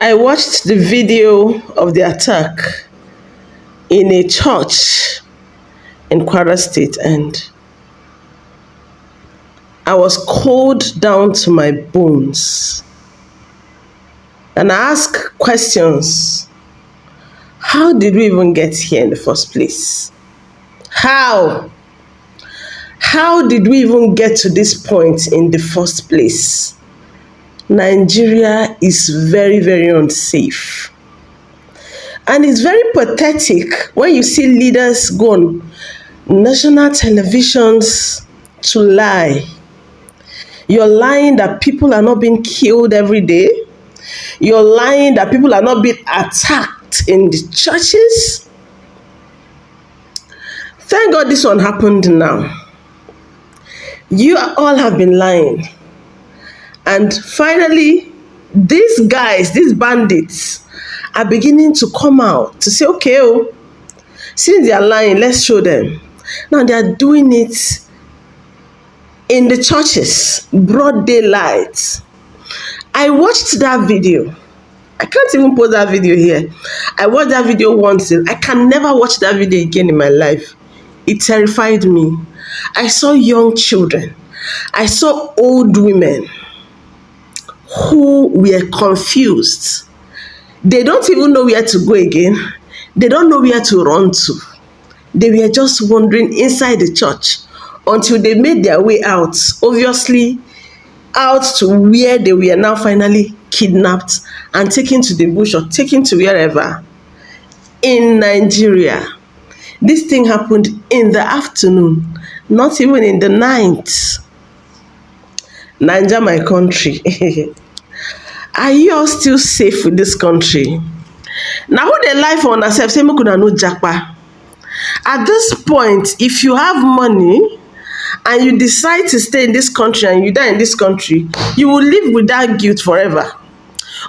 I watched the video of the attack in a church in Kwara State, and I was cold down to my bones. And I asked questions. How did we even get here in the first place? How? How did we even get to this point in the first place? Nigeria is very, very unsafe. And it's very pathetic when you see leaders go on national televisions to lie. You're lying that people are not being killed every day. You're lying that people are not being attacked in the churches. Thank God this one happened now. You all have been lying. And finally, these guys, these bandits, are beginning to come out to say, okay, since they are lying, let's show them. Now they are doing it in the churches, broad daylight. I watched that video. I can't even post that video here. I watched that video once. I can never watch that video again in my life. It terrified me. I saw young children. I saw old women who were confused. They don't even know where to go again. They don't know where to run to. They were just wandering inside the church until they made their way out, obviously out to where they were now finally kidnapped and taken to the bush or taken to wherever. In Nigeria, this thing happened in the afternoon, not even in the night. Nigeria, my country. Are you all still safe with this country? Now who they lie for themselves, say make una no japa. At this point, if you have money and you decide to stay in this country and you die in this country, you will live with that guilt forever.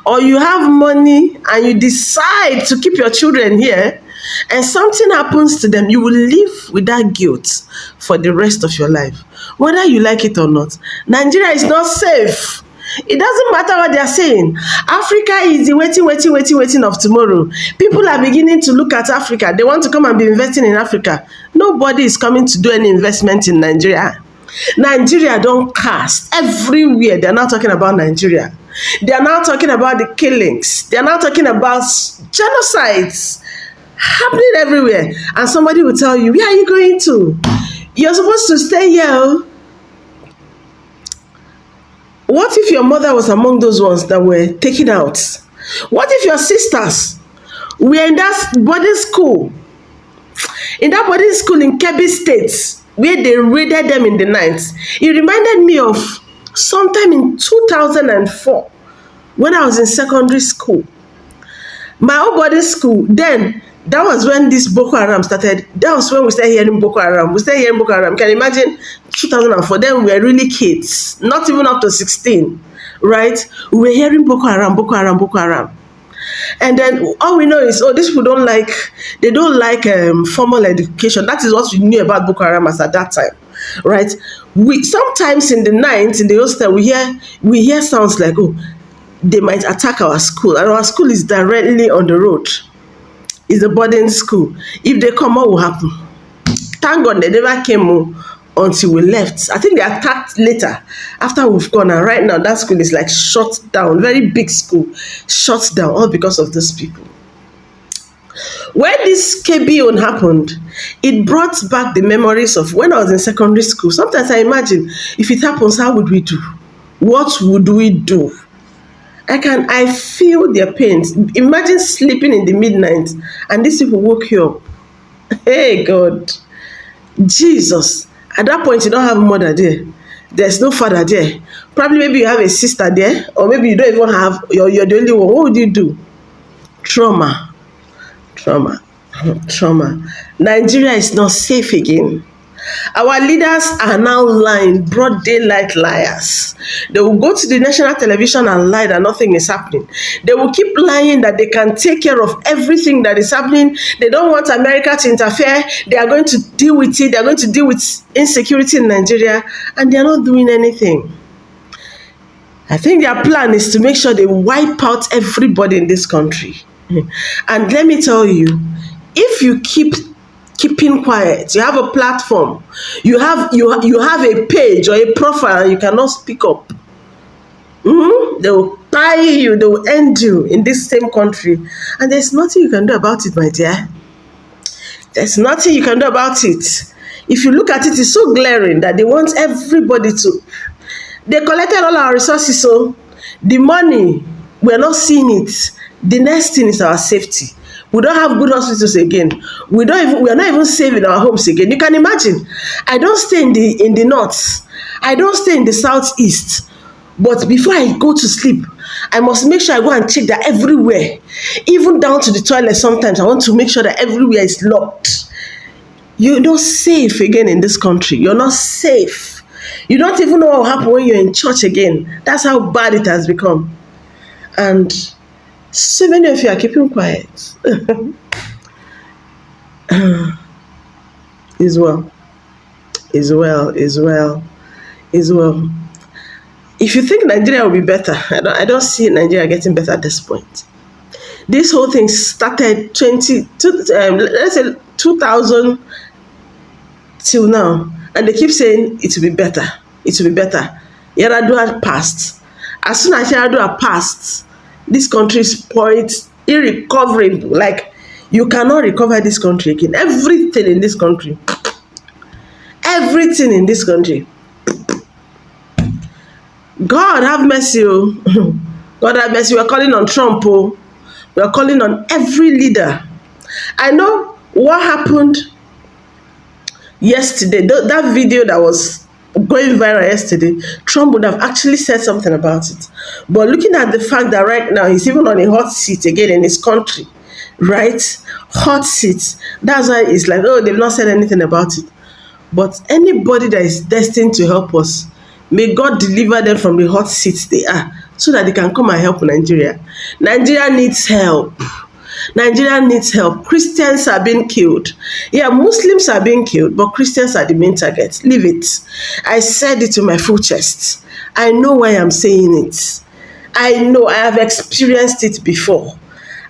Or you have money and you decide to keep your children here and something happens to them, you will live with that guilt for the rest of your life. Whether you like it or not, Nigeria is not safe. It doesn't matter what they are saying. Africa is the waiting of tomorrow. People are beginning to look at Africa. They want to come and be investing in Africa. Nobody is coming to do any investment in Nigeria. Nigeria don't cast everywhere. They are now talking about Nigeria. They are now talking about the killings. They are now talking about genocides happening everywhere. And somebody will tell you, where are you going to? You're supposed to stay here. What if your mother was among those ones that were taken out? What if your sisters were in that boarding school? In that boarding school in Kebbi State, where they raided them in the night. It reminded me of sometime in 2004, when I was in secondary school. My old boarding school, then, that was when this Boko Haram started. That was when we started hearing Boko Haram. We started hearing Boko Haram. Can you imagine 2004? Then we were really kids, not even up to 16, right? We were hearing Boko Haram, Boko Haram, Boko Haram. And then all we know is, these people don't like formal education. That is what we knew about Boko Haram as at that time, right? We sometimes in the night, in the hostel, we hear sounds like, they might attack our school. And our school is directly on the road. It's a boarding school. If they come, what will happen? Thank God they never came until we left. I think they attacked later after we've gone. And right now, that school is like shut down. Very big school, shut down, all because of these people. When this KBO happened, it brought back the memories of when I was in secondary school. Sometimes I imagine, if it happens, how would we do? What would we do? I feel their pains. Imagine sleeping in the midnight and these people woke you up. Hey God, Jesus. At that point, you don't have a mother there. There's no father there. Probably maybe you have a sister there, or maybe you don't even have, you're the only one. What would you do? Trauma. Nigeria is not safe again. Our leaders are now lying, broad daylight liars. They will go to the national television and lie that nothing is happening. They will keep lying that they can take care of everything that is happening. They don't want America to interfere. They are going to deal with it. They are going to deal with insecurity in Nigeria, and they are not doing anything. I think their plan is to make sure they wipe out everybody in this country. And let me tell you, if you keeping quiet, you have a platform, you have a page or a profile, and you cannot speak up, they will tie you, they will end you in this same country. And there's nothing you can do about it, my dear. There's nothing you can do about it. If you look at it, it's so glaring that they want everybody to. They collected all our resources, so the money, we're not seeing it. The next thing is our safety. We don't have good hospitals again. We are not even safe in our homes again. You can imagine. I don't stay in the north. I don't stay in the southeast. But before I go to sleep, I must make sure I go and check that everywhere, even down to the toilet. Sometimes I want to make sure that everywhere is locked. You're not safe again in this country. You're not safe. You don't even know what will happen when you're in church again. That's how bad it has become. And so many of you are keeping quiet. Is well. If you think Nigeria will be better, I don't see Nigeria getting better at this point. This whole thing started 2000 till now, and they keep saying it will be better. It will be better. Yaradua passed. As soon as Yaradua passed, this country is poised, irrecoverable. Like, you cannot recover this country again. Everything in this country. God have mercy. God have mercy. We are calling on Trump. We are calling on every leader. I know what happened yesterday. That video that was going viral yesterday, Trump would have actually said something about it. But looking at the fact that right now he's even on a hot seat again in his country, right? Hot seat. That's why it's like, oh, they've not said anything about it. But anybody that is destined to help us, may God deliver them from the hot seats they are, so that they can come and help Nigeria. Nigeria needs help. Nigeria needs help. Christians are being killed. Yeah, Muslims are being killed, but Christians are the main target. Leave it. I said it to my full chest. I know why I'm saying it. I know. I have experienced it before.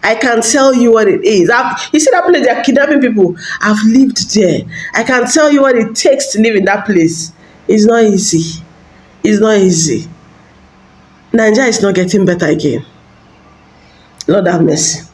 I can tell you what it is. You see that place, they are kidnapping people. I've lived there. I can tell you what it takes to live in that place. It's not easy. It's not easy. Nigeria is not getting better again. Lord have mercy.